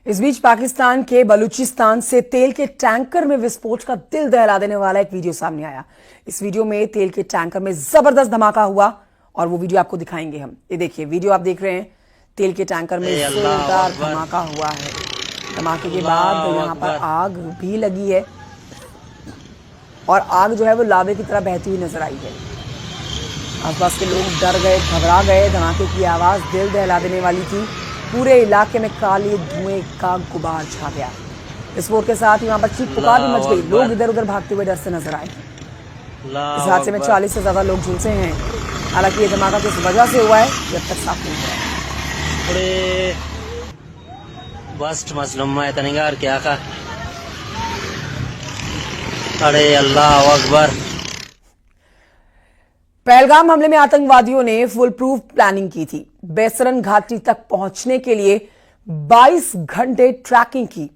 इस बीच पाकिस्तान के बलूचिस्तान से तेल के टैंकर में विस्फोट का दिल दहला देने वाला एक वीडियो सामने आया। इस वीडियो में तेल के टैंकर में जबरदस्त धमाका हुआ और वो वीडियो आपको दिखाएंगे हम। ये देखिए वीडियो आप देख रहे हैं, तेल के टैंकर में जोरदार धमाका हुआ है। धमाके के बाद यहाँ पर आग भी लगी है और आग जो है वो लावे की तरह बहती हुई नजर आई है। आसपास के लोग डर गए, घबरा गए। धमाके की आवाज दिल दहला देने वाली थी। पूरे इलाके में काले धुएं का गुबार छा गया। विस्फोट के साथ वहां पर चीख पुकार भी मच गई। लोग इधर उधर भागते हुए डर से नजर आए। इस हादसे में 40 से ज्यादा लोग झुलसे हैं। हालांकि ये धमाका किस वजह से हुआ है जब तक साफ नहीं हुआ। बस्ट मसलुम है तनिगार क्या का। अरे अल्लाह अकबर। पहलगाम हमले में आतंकवादियों ने फुल प्रूफ प्लानिंग की थी। बेसरन घाटी तक पहुंचने के लिए 22 घंटे ट्रैकिंग की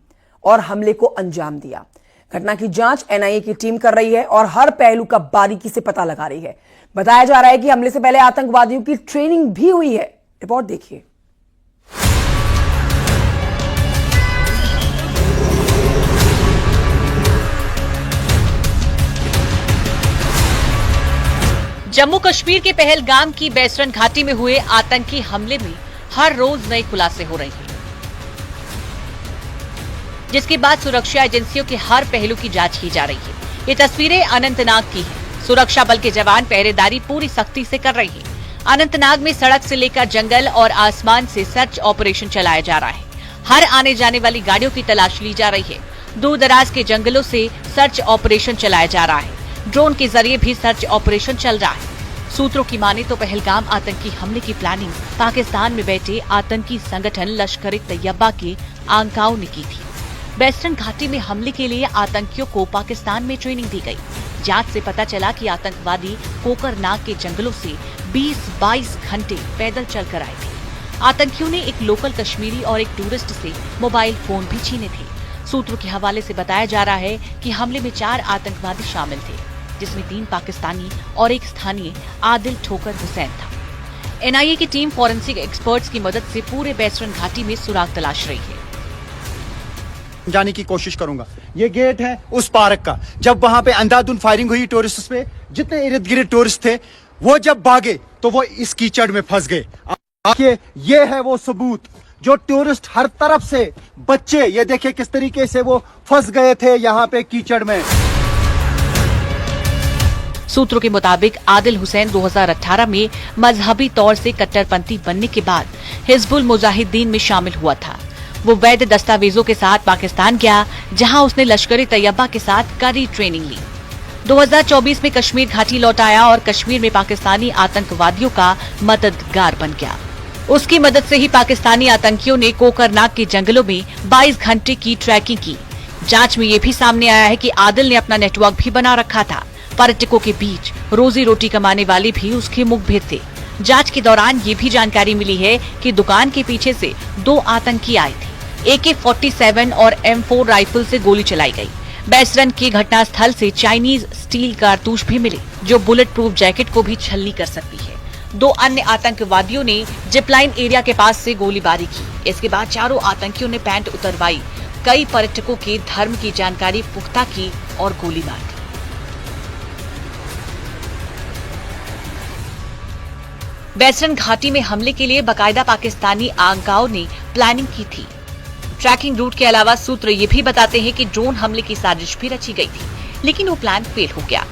और हमले को अंजाम दिया। घटना की जांच एनआईए की टीम कर रही है और हर पहलू का बारीकी से पता लगा रही है। बताया जा रहा है कि हमले से पहले आतंकवादियों की ट्रेनिंग भी हुई है। रिपोर्ट देखिए। जम्मू कश्मीर के पहलगाम की बेसरन घाटी में हुए आतंकी हमले में हर रोज नए खुलासे हो रहे हैं, जिसके बाद सुरक्षा एजेंसियों के हर पहलू की जांच की जा रही है। ये तस्वीरें अनंतनाग की हैं। सुरक्षा बल के जवान पहरेदारी पूरी सख्ती से कर रहे हैं। अनंतनाग में सड़क से लेकर जंगल और आसमान से सर्च ऑपरेशन चलाया जा रहा है। हर आने जाने वाली गाड़ियों की तलाश ली जा रही है। दूर दराज के जंगलों से सर्च ऑपरेशन चलाया जा रहा है। ड्रोन के जरिए भी सर्च ऑपरेशन चल रहा है। सूत्रों की माने तो पहलगाम आतंकी हमले की प्लानिंग पाकिस्तान में बैठे आतंकी संगठन लश्कर-ए-तैयबा के आंकाओं ने की थी। बेसरन घाटी में हमले के लिए आतंकियों को पाकिस्तान में ट्रेनिंग दी गई। जांच से पता चला कि आतंकवादी कोकरनाग के जंगलों से 20-22 घंटे पैदल चलकर आए थे। आतंकियों ने एक लोकल कश्मीरी और एक टूरिस्ट से मोबाइल फोन भी छीने थे। सूत्रों के हवाले से बताया जा रहा है कि हमले में 4 आतंकवादी शामिल थे, जिसमें 3 पाकिस्तानी और एक स्थानीय आदिल ठोकर हुसैन था। एनआईए की टीम फॉरेंसिक एक्सपर्ट्स की मदद से पूरे बेसरन घाटी में सुराग तलाश रही है। जाने की कोशिश करूंगा। ये गेट है उस पार्क का। जब वहां पे अंधाधुंध फायरिंग हुई टूरिस्ट पे, जितने इर्द गिर्द टूरिस्ट थे वो जब भागे तो वो इस कीचड़ में फंस गए। आखिर ये है वो सबूत। जो टूरिस्ट हर तरफ से बच्चे, ये देखिए किस तरीके से वो फंस गए थे यहाँ पे कीचड़ में। सूत्रों के मुताबिक आदिल हुसैन 2018 में मजहबी तौर से कट्टरपंथी बनने के बाद हिजबुल मुजाहिदीन में शामिल हुआ था। वो वैध दस्तावेजों के साथ पाकिस्तान गया, जहां उसने लश्कर-ए-तैयबा के साथ कड़ी ट्रेनिंग ली। 2024 में कश्मीर घाटी लौट आया और कश्मीर में पाकिस्तानी आतंकवादियों का मददगार बन गया। उसकी मदद से ही पाकिस्तानी आतंकियों ने कोकरनाग के जंगलों में 22 घंटे की ट्रैकिंग की। जांच में ये भी सामने आया है कि आदिल ने अपना नेटवर्क भी बना रखा था। पर्यटकों के बीच रोजी रोटी कमाने वाले भी उसके मुखबिर थे। जांच के दौरान ये भी जानकारी मिली है कि दुकान के पीछे से 2 आतंकी आए थे। AK-47 और M4 राइफल से गोली चलाई गई। बेसरन के घटनास्थल से चाइनीज स्टील कारतूस भी मिले, जो बुलेट प्रूफ जैकेट को भी छलनी कर सकती है। 2 अन्य आतंकवादियों ने जिपलाइन एरिया के पास से गोलीबारी की। इसके बाद चारों आतंकियों ने पैंट उतरवाई, कई पर्यटकों के धर्म की जानकारी पुख्ता की और गोली मार दी। बेसरन घाटी में हमले के लिए बाकायदा पाकिस्तानी आंकाओं ने प्लानिंग की थी। ट्रैकिंग रूट के अलावा सूत्र ये भी बताते हैं कि ड्रोन हमले की साजिश भी रची गई थी, लेकिन वो प्लान फेल हो गया।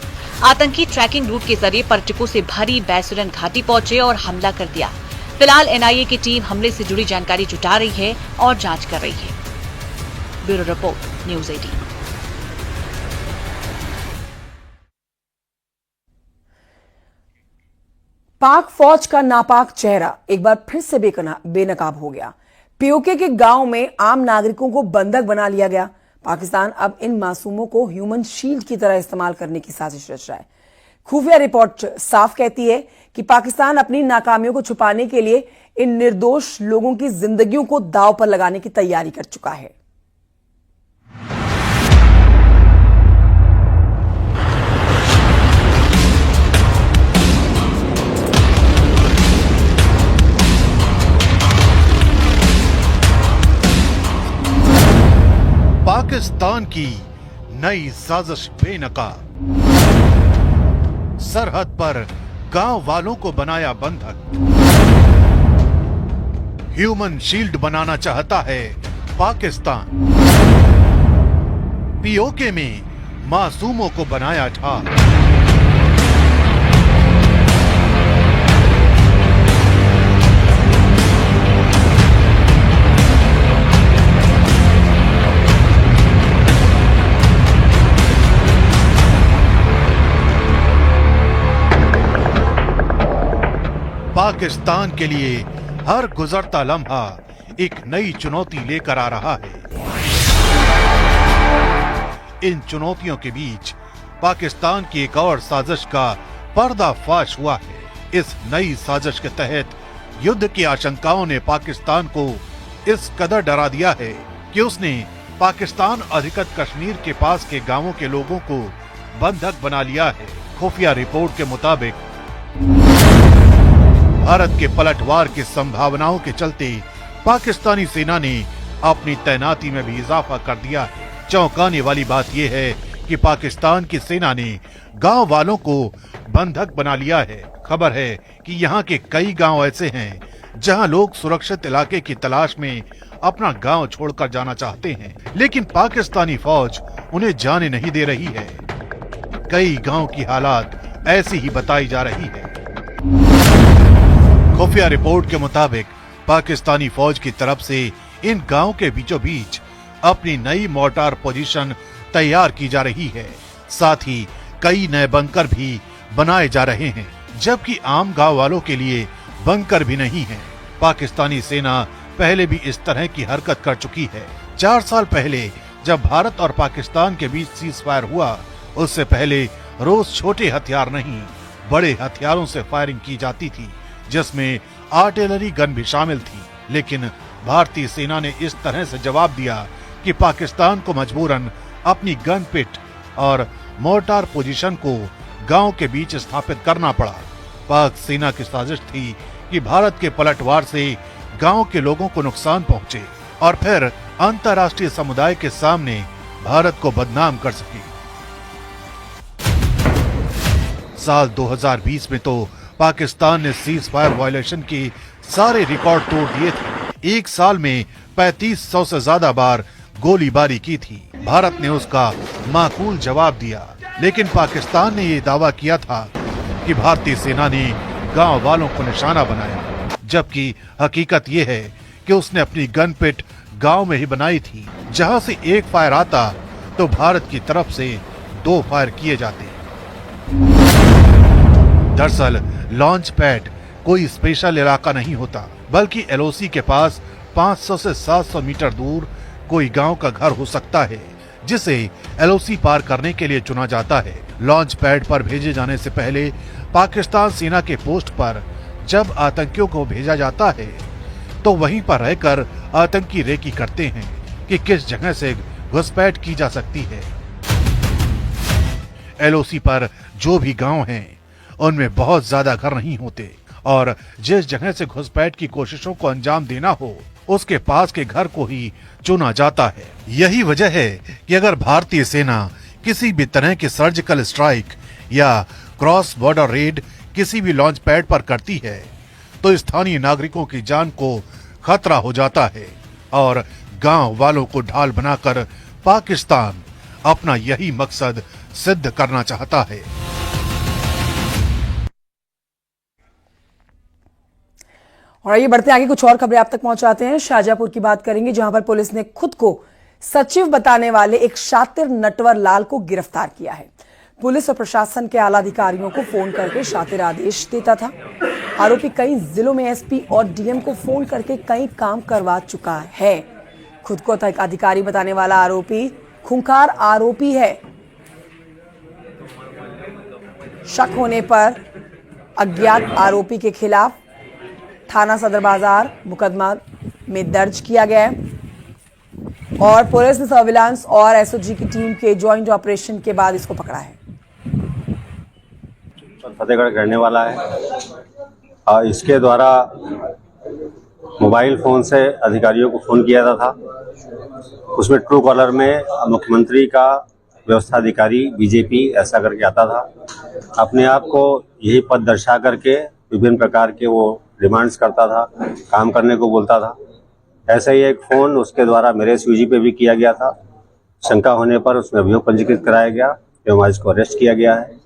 आतंकी ट्रैकिंग रूट के जरिए पर्यटकों से भरी बेसरन घाटी पहुंचे और हमला कर दिया। फिलहाल एनआईए की टीम हमले से जुड़ी जानकारी जुटा रही है और जांच कर रही है। Bureau report, news 18। पाक फौज का नापाक चेहरा एक बार फिर से बेनकाब हो गया। पीओके के गांव में आम नागरिकों को बंधक बना लिया गया। पाकिस्तान अब इन मासूमों को ह्यूमन शील्ड की तरह इस्तेमाल करने की साजिश रच रहा है। खुफिया रिपोर्ट साफ कहती है कि पाकिस्तान अपनी नाकामियों को छुपाने के लिए इन निर्दोष लोगों की जिंदगियों को दांव पर लगाने की तैयारी कर चुका है। पाकिस्तान की नई साजिश बेनकाब। सरहद पर गांव वालों को बनाया बंधक। ह्यूमन शील्ड बनाना चाहता है पाकिस्तान। पीओके में मासूमों को बनाया ठार। पाकिस्तान के लिए हर गुजरता लम्हा एक नई चुनौती लेकर आ रहा है। इन चुनौतियों के बीच पाकिस्तान की एक और साजिश का पर्दाफाश हुआ है। इस नई साजिश के तहत युद्ध की आशंकाओं ने पाकिस्तान को इस कदर डरा दिया है कि उसने पाकिस्तान अधिकृत कश्मीर के पास के गांवों के लोगों को बंधक बना लिया है। खुफिया रिपोर्ट के मुताबिक भारत के पलटवार की संभावनाओं के चलते पाकिस्तानी सेना ने अपनी तैनाती में भी इजाफा कर दिया है। चौंकाने वाली बात यह है कि पाकिस्तान की सेना ने गांव वालों को बंधक बना लिया है। खबर है कि यहां के कई गांव ऐसे हैं जहां लोग सुरक्षित इलाके की तलाश में अपना गांव छोड़कर जाना चाहते हैं, लेकिन पाकिस्तानी फौज उन्हें जाने नहीं दे रही है। कई गांव की हालात ऐसी ही बताई जा रही है। खुफिया रिपोर्ट के मुताबिक पाकिस्तानी फौज की तरफ से इन गांव के बीचों बीच अपनी नई मोर्टार पोजीशन तैयार की जा रही है। साथ ही कई नए बंकर भी बनाए जा रहे हैं, जबकि आम गांव वालों के लिए बंकर भी नहीं है। पाकिस्तानी सेना पहले भी इस तरह की हरकत कर चुकी है। 4 साल पहले जब भारत और पाकिस्तान के बीच सीज फायर हुआ, उससे पहले रोज छोटे हथियार नहीं बड़े हथियारों से फायरिंग की जाती थी, जिसमें आर्टिलरी गन भी शामिल थी। लेकिन भारतीय सेना ने इस तरह से जवाब दिया कि पाकिस्तान को मजबूरन अपनी गन पिट और मोर्टार पोजीशन को गांव के बीच स्थापित करना पड़ा। पाक सेना की साजिश थी कि भारत के पलटवार से गांव के लोगों को नुकसान पहुंचे और फिर अंतर्राष्ट्रीय समुदाय के सामने भारत को बदनाम कर सके। साल 2020 में तो पाकिस्तान ने सीज फायर वायलेशन के सारे रिकॉर्ड तोड़ दिए थे। एक साल में 3500 से ज्यादा बार गोलीबारी की थी। भारत ने उसका माकूल जवाब दिया, लेकिन पाकिस्तान ने ये दावा किया था कि भारतीय सेना ने गांव वालों को निशाना बनाया, जबकि हकीकत ये है कि उसने अपनी गन पिट गांव में ही बनाई थी। जहां से एक फायर आता तो भारत की तरफ से 2 फायर किए जाते। दरअसल लॉन्च पैड कोई स्पेशल इलाका नहीं होता, बल्कि एलओसी के पास 500 से 700 मीटर दूर कोई गांव का घर हो सकता है, जिसे एलओसी पार करने के लिए चुना जाता है। लॉन्च पैड पर भेजे जाने से पहले पाकिस्तान सेना के पोस्ट पर जब आतंकियों को भेजा जाता है तो वहीं पर रहकर आतंकी रेकी करते हैं कि किस जगह से घुसपैठ की जा सकती है। एलओसी पर जो भी गांव हैं, उनमें बहुत ज्यादा घर नहीं होते और जिस जगह से घुसपैठ की कोशिशों को अंजाम देना हो, उसके पास के घर को ही चुना जाता है। यही वजह है कि अगर भारतीय सेना किसी भी तरह की सर्जिकल स्ट्राइक या क्रॉस बॉर्डर रेड किसी भी लॉन्च पैड पर करती है, तो स्थानीय नागरिकों की जान को खतरा हो जाता है और गांव वालों को ढाल बनाकर पाकिस्तान अपना यही मकसद सिद्ध करना चाहता है। और ये बढ़ते आगे कुछ और खबरें आप तक पहुंचाते हैं। शाहजहांपुर की बात करेंगे, जहां पर पुलिस ने खुद को सचिव बताने वाले एक शातिर नटवर लाल को गिरफ्तार किया है। पुलिस और प्रशासन के आला अधिकारियों को फोन करके शातिर आदेश देता था। आरोपी कई जिलों में एसपी और डीएम को फोन करके कई काम करवा चुका है। खुद को अधिकारी बताने वाला आरोपी खूंखार आरोपी है। शक होने पर अज्ञात आरोपी के खिलाफ थाना सदर बाजार मुकदमा में दर्ज किया गया है और पुलिस ने सर्विलांस और एसओजी की टीम के ज्वाइंट ऑपरेशन के बाद इसको पकड़ा है। फतेहगढ़ करने वाला है और इसके द्वारा मोबाइल फोन से अधिकारियों को फोन किया था उसमें ट्रू कॉलर में मुख्यमंत्री का व्यवस्था अधिकारी बीजेपी ऐसा करके आता था। अपने आप को यही पद दर्शा करके विभिन्न प्रकार के वो डिमांड्स करता था, काम करने को बोलता था। ऐसा ही एक फोन उसके द्वारा मेरे एसयूजी पे भी किया गया था। शंका होने पर उसमें अभियोग पंजीकृत कराया गया एवं आज इसको अरेस्ट किया गया है।